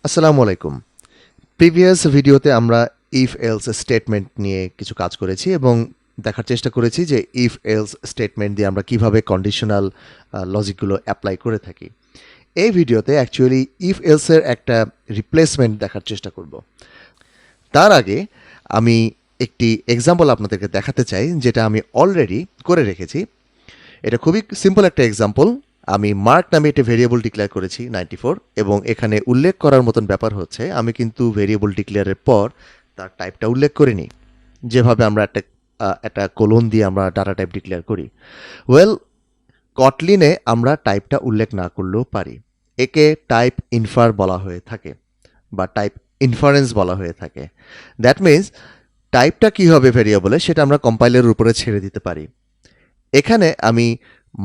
আসসালামু আলাইকুম। প্রিভিয়াস ভিডিওতে আমরা ইফ এলস স্টেটমেন্ট নিয়ে কিছু কাজ করেছি এবং দেখার চেষ্টা করেছি যে ইফ এলস স্টেটমেন্ট দিয়ে আমরা কিভাবে কন্ডিশনাল লজিকগুলো অ্যাপ্লাই করে থাকি। এই ভিডিওতে অ্যাকচুয়ালি ইফ এলসের একটা রিপ্লেসমেন্ট দেখার চেষ্টা করব। তার আগে আমি একটি এক্সাম্পল আপনাদেরকে দেখাতে চাই যেটা আমি অলরেডি করে রেখেছি। এটা খুবই সিম্পল একটা এক্সাম্পল। আমি মার্ক নামে একটা ভেরিয়েবল ডিক্লেয়ার করেছি 94 এবং এখানে উল্লেখ করার মতন ব্যাপার হচ্ছে আমি কিন্তু ভেরিয়েবল ডিক্লেয়ারের পর তার টাইপটা উল্লেখ করিনি, যেভাবে আমরা একটা কোলন দিয়ে আমরা ডাটা টাইপ ডিক্লেয়ার করি। ওয়েল, কটলিনে আমরা টাইপটা উল্লেখ না করলেও পারি। একে টাইপ ইনফার বলা হয়ে থাকে বা টাইপ ইনফারেন্স বলা হয়ে থাকে। দ্যাট মিনস টাইপটা কী হবে ভেরিয়েবলে সেটা আমরা কম্পাইলের উপরে ছেড়ে দিতে পারি। এখানে আমি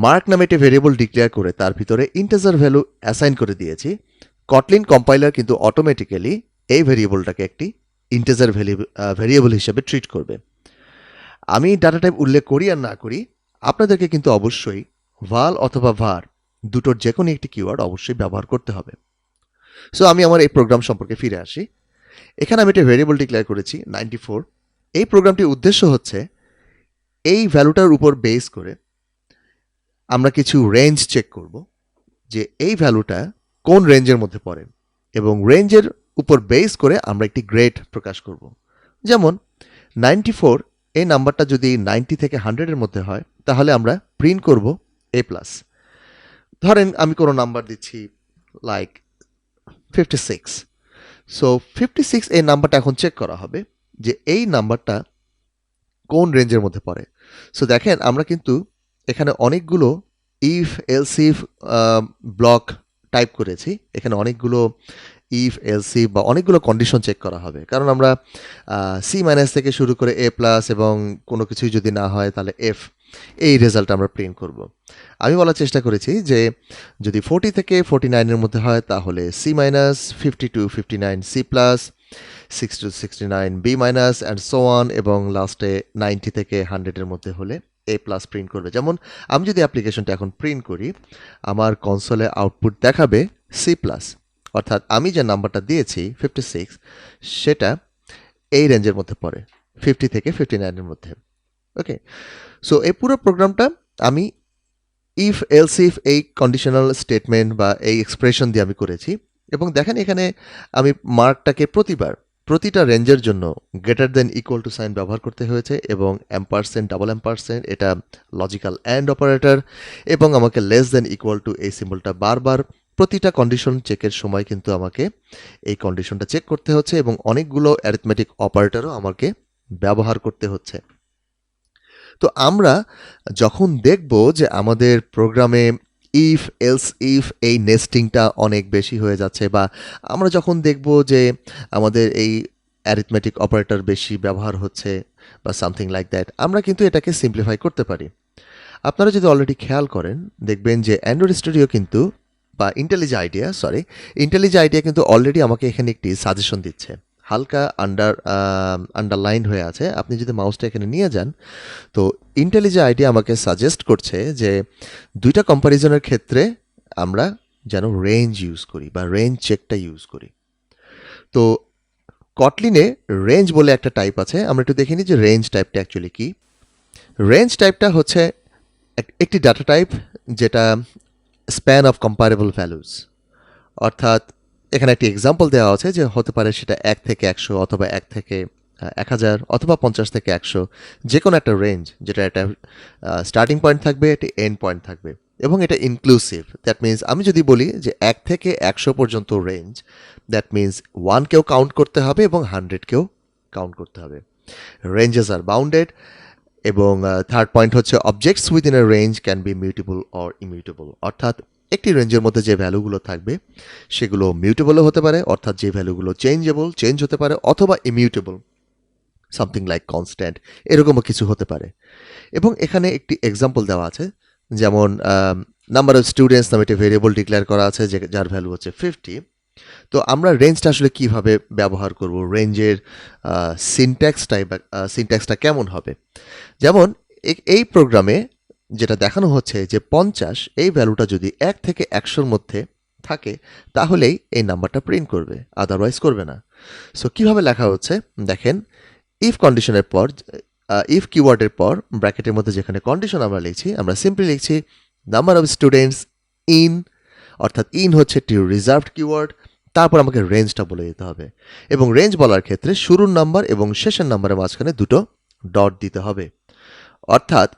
মার্ক নামে একটি ভেরিয়েবল ডিক্লেয়ার করে তার ভিতরে ইন্টিজার ভ্যালু অ্যাসাইন করে দিয়েছি। কটলিন কম্পাইলার কিন্তু অটোমেটিক্যালি এই ভেরিয়েবলটাকে একটি ইন্টিজার ভেরিয়েবল হিসেবে ট্রিট করবে। আমি ডাটা টাইপ উল্লেখ করি আর না করি, আপনাদেরকে কিন্তু অবশ্যই ভাল অথবা var দুটোর যে কোনো একটি কিওয়ার্ড অবশ্যই ব্যবহার করতে হবে। সো আমি আমার এই প্রোগ্রাম সম্পর্কে ফিরে আসি। এখানে আমি একটা ভেরিয়েবল ডিক্লেয়ার করেছি 94। এই প্রোগ্রামটির উদ্দেশ্য হচ্ছে এই ভ্যালুটার উপর বেস করে আমরা কিছু রেঞ্জ চেক করব যে এই ভ্যালুটা কোন রেঞ্জের মধ্যে পড়ে এবং রেঞ্জের উপর বেস করে আমরা একটি গ্রেড প্রকাশ করব। যেমন 94 এই নাম্বারটা যদি 90 থেকে 100-এর মধ্যে হয় তাহলে আমরা প্রিন্ট করব A+। ধরেন আমি কোনো নাম্বার দিচ্ছি লাইক 56। সো 56 এই নাম্বারটা এখন চেক করা হবে যে এই নাম্বারটা কোন রেঞ্জের মধ্যে পড়ে। সো দেখেন আমরা কিন্তু এখানে অনেকগুলো if else if block type করেছি। এখানে অনেকগুলো ইফ এলস ইফ বা অনেকগুলো কন্ডিশন চেক করা হবে, কারণ আমরা সি মাইনাস থেকে শুরু করে A+ এবং কোনো কিছুই যদি না হয় তাহলে F, এই রেজাল্ট আমরা প্রিন্ট করব। আমি বলার চেষ্টা করেছি যে যদি 40 থেকে 49-এর মধ্যে হয় তাহলে C minus, 50 to 59 C plus, 6 to 69 B minus and so on, এবং লাস্টে 90 থেকে 100-এর মধ্যে হলে A+ প্রিন্ট করবে। যেমন আমি যদি অ্যাপ্লিকেশনটা এখন প্রিন্ট করি, আমার কনসোলে আউটপুট দেখাবে সি প্লাস, অর্থাৎ আমি যে নাম্বারটা দিয়েছি 56 সেটা এই রেঞ্জের মধ্যে পড়ে, 50 থেকে 59-এর মধ্যে। ওকে, সো এই পুরো প্রোগ্রামটা আমি ইফ এলস ইফ এই কন্ডিশনাল স্টেটমেন্ট বা এই এক্সপ্রেশন দিয়ে আমি করেছি। এবং দেখেন এখানে আমি মার্কটাকে প্রতিটা রেঞ্জের জন্য greater than equal to sign ব্যবহার করতে হয়েছে এবং অ্যাম্পারসেন্ট, ডাবল অ্যাম্পারসেন্ট এটা লজিক্যাল অ্যান্ড অপারেটর, এবং আমাকে লেস দেন ইকুয়াল টু এই সিম্বলটা বারবার প্রতিটা কন্ডিশন চেকের সময় কিন্তু আমাকে এই কন্ডিশনটা চেক করতে হচ্ছে এবং অনেকগুলো অ্যারিথমেটিক অপারেটরও আমাকে ব্যবহার করতে হচ্ছে। তো আমরা যখন দেখব যে আমাদের প্রোগ্রামে ইফ এলস ইফ এই নেস্টিংটা অনেক বেশি হয়ে যাচ্ছে, বা আমরা যখন দেখব যে আমাদের এই অ্যারিথমেটিক অপারেটর বেশি ব্যবহার হচ্ছে বা সামথিং লাইক দ্যাট, আমরা কিন্তু এটাকে সিম্পলিফাই করতে পারি। আপনারা যদি অলরেডি খেয়াল করেন দেখবেন যে অ্যান্ড্রয়েড স্টুডিও কিন্তু বা ইন্টেলিজে আইডিয়া কিন্তু অলরেডি আমাকে এখানে একটি সাজেশন দিচ্ছে, হালকা আন্ডারলাইন হয়ে আছে। আপনি যদি মাউসটা এখানে নিয়ে যান তো ইন্টেলিজে আইডিয়া আমাকে সাজেস্ট করছে যে দুইটা কম্প্যারিজনের ক্ষেত্রে আমরা যেন রেঞ্জ ইউজ করি বা রেঞ্জ চেকটা ইউজ করি। তো কটলিনে রেঞ্জ বলে একটা টাইপ আছে, আমরা একটু দেখে নিই যে রেঞ্জ টাইপটা অ্যাকচুয়ালি কি। রেঞ্জ টাইপটা হচ্ছে একটি ডাটা টাইপ যেটা স্প্যান অফ কম্পারেবল ভ্যালুজ, অর্থাৎ এখানে একটি এক্সাম্পল দেওয়া আছে যে হতে পারে সেটা 1 থেকে 100 অথবা 1 থেকে 1000 অথবা 50 থেকে 100, যে কোনো একটা রেঞ্জ যেটা একটা স্টার্টিং পয়েন্ট থাকবে, একটা এন্ড পয়েন্ট থাকবে এবং এটা ইনক্লুসিভ। দ্যাট মিনস আমি যদি বলি যে 1 থেকে 100 পর্যন্ত রেঞ্জ, দ্যাট মিনস 1কেও কাউন্ট করতে হবে এবং 100কেও কাউন্ট করতে হবে। Ranges are bounded. এবং থার্ড পয়েন্ট হচ্ছে objects within a range can be mutable or immutable, অর্থাৎ একটি রেঞ্জের মধ্যে যে ভ্যালুগুলো থাকবে সেগুলো মিউটেবলও হতে পারে, অর্থাৎ যে ভ্যালুগুলো চেঞ্জ হতে পারে, অথবা ইমিউটেবল, সামথিং লাইক কনস্ট্যান্ট, এরকমও কিছু হতে পারে। এবং এখানে একটি এক্সাম্পল দেওয়া আছে, যেমন নাম্বার অফ স্টুডেন্টস নামে একটি ভেরিয়েবল ডিক্লেয়ার করা আছে যার ভ্যালু হচ্ছে 50। তো আমরা রেঞ্জটা আসলে কিভাবে ব্যবহার করব, রেঞ্জের সিনট্যাক্সটা কেমন হবে। যেমন এই প্রোগ্রামে যেটা দেখানো হচ্ছে যে 50 এই ভ্যালুটা যদি 1 থেকে 100-র মধ্যে থাকে তাহলেই এই নাম্বারটা প্রিন্ট করবে, আদারওয়াইজ করবে না। সো কিভাবে লেখা হচ্ছে দেখেন, ইফ কন্ডিশনের পর ইফ কিওয়ার্ডের পর ব্র্যাকেটের মধ্যে যেখানে কন্ডিশন আমরা লিখছি, আমরা সিম্পলি লিখছি নাম্বার অফ স্টুডেন্টস ইন, অর্থাৎ ইন হচ্ছে একটি রিজার্ভড কিওয়ার্ড। তারপর আমাকে রেঞ্জটা বলে দিতে হবে, এবং রেঞ্জ বলার ক্ষেত্রে শুরুর নাম্বার এবং শেষের নাম্বারের মাঝখানে দুটো ডট দিতে হবে। অর্থাৎ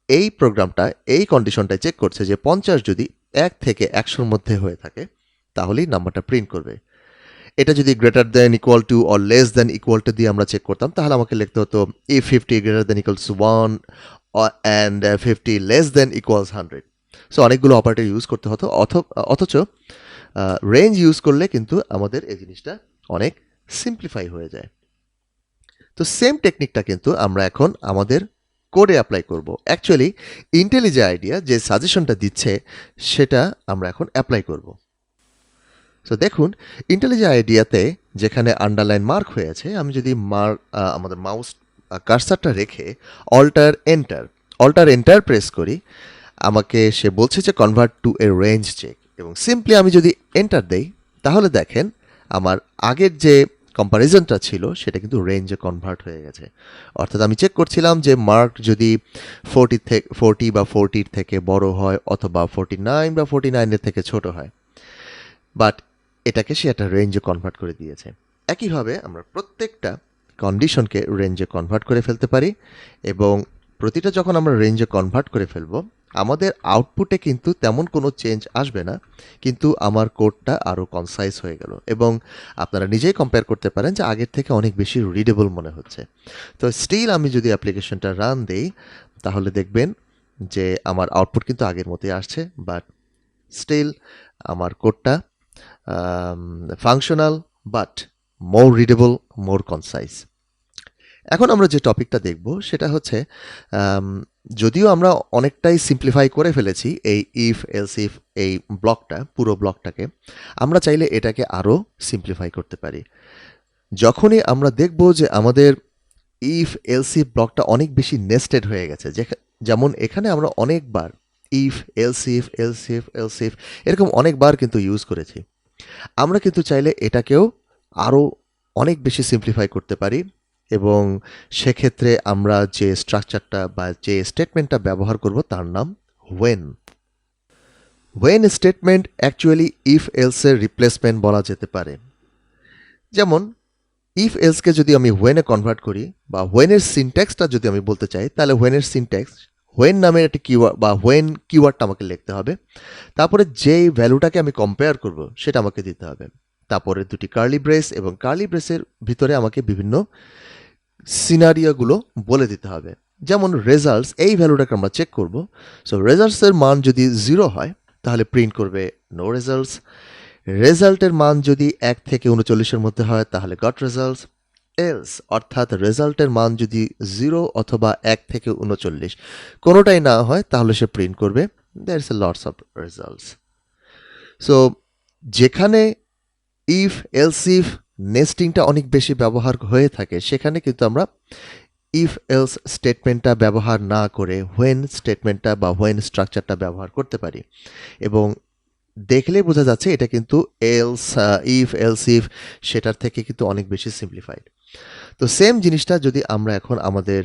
এই প্রোগ্রামটা এই কন্ডিশনটা চেক করছে যে 50 যদি 1 থেকে 100-র মধ্যে হয়ে থাকে তাহলেই নাম্বারটা প্রিন্ট করবে। এটা যদি greater than equal two or less than equal two দিয়ে আমরা চেক করতাম, তাহলে আমাকে লিখতে হতো if 50 greater than equals 1 and 50 less than equals 100। So অনেকগুলো অপারেটর ইউজ করতে হতো, অথচ রেঞ্জ ইউজ করলে কিন্তু আমাদের এই জিনিসটা অনেক সিম্পলিফাই হয়ে যায়। তো সেম টেকনিকটা কিন্তু আমরা এখন আমাদের কোডে অ্যাপ্লাই করব। অ্যাকচুয়ালি ইন্টেলিজে আইডিয়া যে সাজেশনটা দিচ্ছে সেটা আমরা এখন অ্যাপ্লাই করব। সো দেখুন, ইন্টেলিজে আইডিয়াতে যেখানে আন্ডারলাইন মার্ক হয়েছে, আমি যদি আমাদের মাউস কার্সারটা রেখে অল্টার এন্টার প্রেস করি, আমাকে সে বলছে যে convert to a range check, এবং সিম্পলি আমি যদি এন্টার দেই তাহলে দেখেন আমার আগের যে কম্প্যারিজনটা ছিল সেটা কিন্তু রেঞ্জে কনভার্ট হয়ে গেছে। অর্থাৎ আমি চেক করছিলাম যে মার্ক যদি 40 বা 40-র থেকে বড় হয়, অথবা 49 বা 49-এর থেকে ছোট হয়, বাট এটাকে সে একটা রেঞ্জে কনভার্ট করে দিয়েছে। একইভাবে আমরা প্রত্যেকটা কন্ডিশনকে রেঞ্জে কনভার্ট করে ফেলতে পারি, এবং প্রতিটা যখন আমরা রেঞ্জে কনভার্ট করে ফেলবো আমাদের আউটপুটে কিন্তু তেমন কোনো চেঞ্জ আসবে না, কিন্তু আমার কোডটা আরও কনসাইজ হয়ে গেল, এবং আপনারা নিজেই কম্পেয়ার করতে পারেন যে আগের থেকে অনেক বেশি রিডেবল মনে হচ্ছে। তো স্টিল আমি যদি অ্যাপ্লিকেশনটা রান দেই তাহলে দেখবেন যে আমার আউটপুট কিন্তু আগের মতোই আসছে, বাট স্টিল আমার কোডটা functional but more readable, more concise. এখন আমরা যে টপিকটা দেখব সেটা হচ্ছে, যদিও আমরা অনেকটাই সিম্পলিফাই করে ফেলেছি এই ইফ এলস ইফ এই ব্লকটা, পুরো ব্লকটাকে আমরা চাইলে এটাকে আরও সিম্পলিফাই করতে পারি। যখনই আমরা দেখব যে আমাদের ইফ এলস ইফ ব্লকটা অনেক বেশি নেস্টেড হয়ে গেছে, যেমন এখানে আমরা অনেকবার if else if else if else if এরকম অনেকবার কিন্তু ইউজ করেছি, আমরা কিন্তু চাইলে এটাকেও আরও অনেক বেশি সিম্পলিফাই করতে পারি, এবং সেক্ষেত্রে আমরা যে স্ট্রাকচারটা বা যে স্টেটমেন্টটা ব্যবহার করব তার নাম ওয়েন স্টেটমেন্ট অ্যাকচুয়ালি ইফ এলসের রিপ্লেসমেন্ট বলা যেতে পারে। যেমন ইফ এলসকে যদি আমি ওয়েনে কনভার্ট করি, বা ওয়েনের সিনট্যাক্সটা যদি আমি বলতে চাই, তাহলে ওয়েনের সিনট্যাক্স ওয়েন নামের একটি কিওয়ার্ড বা ওয়েন কিওয়ার্ডটা আমাকে লিখতে হবে, তারপরে যেই ভ্যালুটাকে আমি কম্পেয়ার করব সেটা আমাকে দিতে হবে, তারপরে দুটি কার্লি ব্রেস, এবং কার্লি ব্রেসের ভিতরে আমাকে বিভিন্ন সিনারিওগুলো বলে দিতে হবে। যেমন রেজাল্টস, এই ভ্যালুটাকে আমরা চেক করব। সো রেজাল্টসের মান যদি 0 হয় তাহলে প্রিন্ট করবে নো রেজাল্টস। রেজাল্টের মান যদি 1 থেকে 39-এর মধ্যে হয় তাহলে গট রেজাল্টস। এলস অর্থাৎ রেজাল্টের মান যদি 0 অথবা 1 থেকে 39 কোনোটাই না হয় তাহলে সে প্রিন্ট করবে there is a lots of results. So যেখানে ইফ এলস ইফ নেস্টিংটা অনেক বেশি ব্যবহার হয়ে থাকে সেখানে কিন্তু আমরা ইফ এলস স্টেটমেন্টটা ব্যবহার না করে হোয়েন স্টেটমেন্টটা বা হোয়েন স্ট্রাকচারটা ব্যবহার করতে পারি, এবং দেখলে বোঝা যাচ্ছে এটা কিন্তু ইফ এলস ইফ সেটার থেকে কিন্তু অনেক বেশি সিম্পলিফাইড। তো সেম জিনিসটা যদি আমরা এখন আমাদের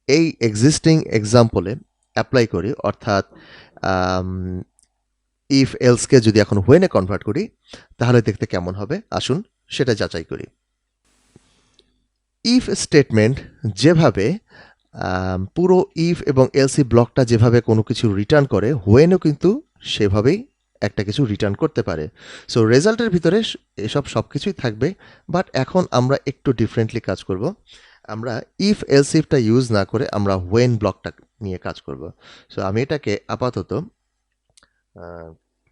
এই এক্সিস্টিং এক্সাম্পলে অ্যাপ্লাই করি, অর্থাৎ ইফ এলসকে যদি এখন হোয়েনে কনভার্ট করি তাহলে দেখতে কেমন হবে, আসুন সেটা যাচাই করি। ইফ স্টেটমেন্ট যেভাবে পুরো ইফ এবং এলসি ব্লকটা যেভাবে কোনো কিছু রিটার্ন করে, হোয়েনও কিন্তু সেভাবেই একটা কিছু রিটার্ন করতে পারে। সো রেজাল্টের ভিতরে এসব সব কিছুই থাকবে, বাট এখন আমরা একটু ডিফারেন্টলি কাজ করব। আমরা ইফ এলস ইফটা ইউজ না করে আমরা হোয়েন ব্লকটা নিয়ে কাজ করব। সো আমি এটাকে আপাতত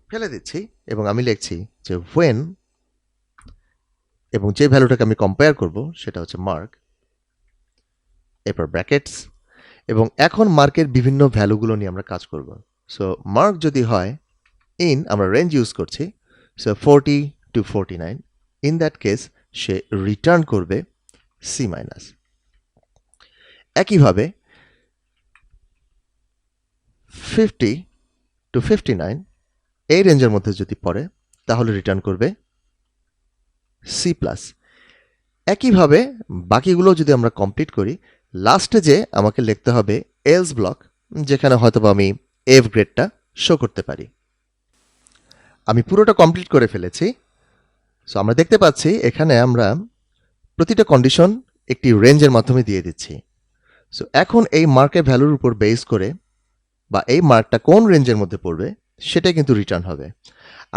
ফেলে দিচ্ছি, এবং আমি লিখছি যে হোয়েন, এবং যে ভ্যালুটাকে আমি কম্পেয়ার করব সেটা হচ্ছে মার্ক, এরপর ব্র্যাকেটস, এবং এখন মার্কের বিভিন্ন ভ্যালুগুলো নিয়ে আমরা কাজ করব। সো মার্ক যদি হয় ইন, আমরা রেঞ্জ ইউজ করছি, so 40 to 49, in that case say return করবে সি মাইনাস। একইভাবে 50 to 59 এই রেঞ্জের মধ্যে যদি পড়ে তাহলে রিটার্ন করবে সি প্লাস। একইভাবে বাকিগুলো যদি আমরা কমপ্লিট করি, লাস্টে যে আমাকে লিখতে হবে এলস ব্লক, যেখানে হয়তোবা আমি এফ গ্রেডটা শো করতে পারি। আমি পুরোটা কমপ্লিট করে ফেলেছি। সো আমরা দেখতে পাচ্ছি এখানে আমরা প্রতিটা কন্ডিশন একটি রেঞ্জের মাধ্যমে দিয়ে দিচ্ছি। সো এখন এই মার্কের ভ্যালুর উপর বেস করে বা এই মার্কটা কোন রেঞ্জের মধ্যে পড়বে সেটাই কিন্তু রিটার্ন হবে।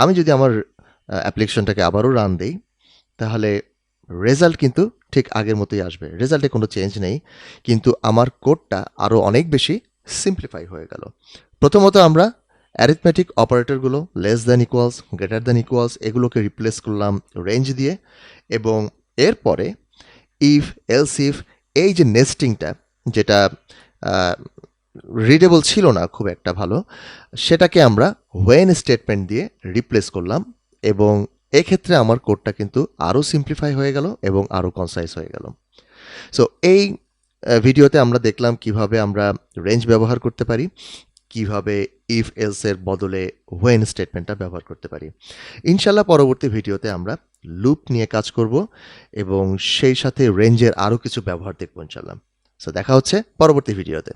আমি যদি আমার অ্যাপ্লিকেশনটাকে আবারও রান দিই, তাহলে রেজাল্ট কিন্তু ঠিক আগের মতোই আসবে, রেজাল্টে কোনো চেঞ্জ নেই, কিন্তু আমার কোডটা আরও অনেক বেশি সিম্পলিফাই হয়ে গেল। প্রথমত আমরা অ্যারিথমেটিক অপারেটরগুলো less than equals, greater than equals এগুলোকে রিপ্লেস করলাম রেঞ্জ দিয়ে, এবং এরপরে ইফ এলস ইফ এই যে নেস্টিংটা, যেটা রিডেবল ছিল না খুব একটা ভালো, সেটাকে আমরা হোয়েন স্টেটমেন্ট দিয়ে রিপ্লেস করলাম, এবং এক্ষেত্রে আমার কোডটা কিন্তু আরও সিম্পলিফাই হয়ে গেল এবং আরও কনসাইজ হয়ে গেল। সো এই ভিডিওতে আমরা দেখলাম কিভাবে আমরা রেঞ্জ ব্যবহার করতে পারি, কিভাবে ইফ এলসের বদলে হোয়েন স্টেটমেন্টটা ব্যবহার করতে পারি। ইনশাল্লাহ পরবর্তী ভিডিওতে আমরা লুপ নিয়ে কাজ করব এবং সেই সাথে রেঞ্জের আরও কিছু ব্যবহার দেখব ইনশাল্লাহ। সো দেখা হচ্ছে পরবর্তী ভিডিওতে।